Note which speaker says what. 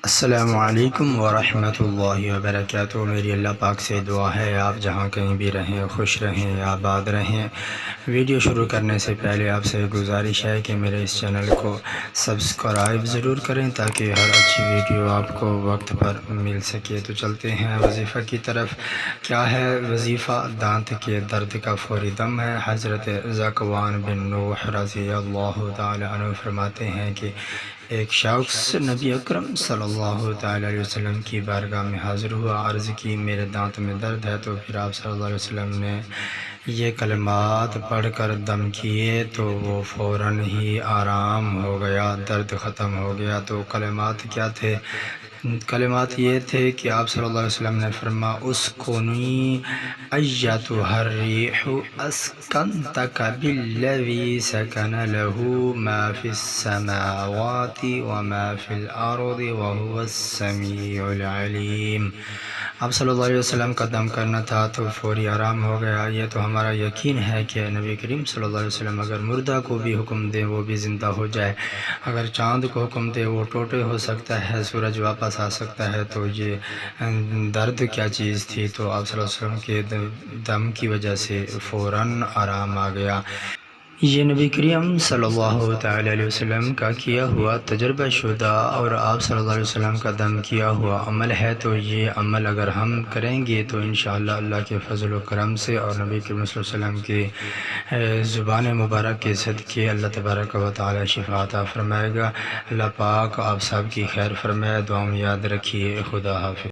Speaker 1: السلام علیکم ورحمۃ اللہ وبرکاتہ۔ میری اللہ پاک سے دعا ہے آپ جہاں کہیں بھی رہیں خوش رہیں آباد رہیں۔ ویڈیو شروع کرنے سے پہلے آپ سے گزارش ہے کہ میرے اس چینل کو سبسکرائب ضرور کریں تاکہ ہر اچھی ویڈیو آپ کو وقت پر مل سکے۔ تو چلتے ہیں وظیفہ کی طرف۔ کیا ہے وظیفہ؟ دانت کے درد کا فوری دم ہے۔ حضرت ذکوان بن نوح رضی اللہ تعالی عنہ فرماتے ہیں کہ ایک شخص نبی اکرم صلی اللہ تعالی علیہ وسلم کی بارگاہ میں حاضر ہوا، عرض کی میرے دانت میں درد ہے۔ تو پھر آپ صلی اللہ علیہ وسلم نے یہ کلمات پڑھ کر دم کیے تو وہ فوراً ہی آرام ہو گیا، درد ختم ہو گیا۔ تو کلمات کیا تھے؟ کلمات یہ تھے کہ آپ صلی اللہ علیہ وسلم نے فرمایا اسکنی ایتھا الریح اسکنتک بالذی سکن لہ ما فی السماوات وما فی الارض وہو السمیع العلیم۔ آپ صلی اللہ علیہ وسلم کا دم کرنا تھا تو فوری آرام ہو گیا۔ یہ تو ہمارا یقین ہے کہ نبی کریم صلی اللہ علیہ وسلم اگر مردہ کو بھی حکم دے وہ بھی زندہ ہو جائے، اگر چاند کو حکم دے وہ ٹوٹے ہو سکتا ہے، سورج واپس آ سکتا ہے۔ تو یہ درد کیا چیز تھی؟ تو آپ صلی اللہ علیہ وسلم کے دم کی وجہ سے فوراً آرام آ گیا۔ یہ نبی کریم صلی اللہ تعالی علیہ وسلم کا کیا ہوا تجربہ شدہ اور آپ صلی اللہ علیہ وسلم کا دم کیا ہوا عمل ہے۔ تو یہ عمل اگر ہم کریں گے تو انشاءاللہ اللہ کے فضل و کرم سے اور نبی کریم صلی اللہ علیہ وسلم کی زبان مبارک کے صدقے اللہ تبارک و تعالی شفا عطا فرمائے گا۔ اللہ پاک آپ سب کی خیر فرمائے۔ دعا میں یاد رکھیے۔ خدا حافظ۔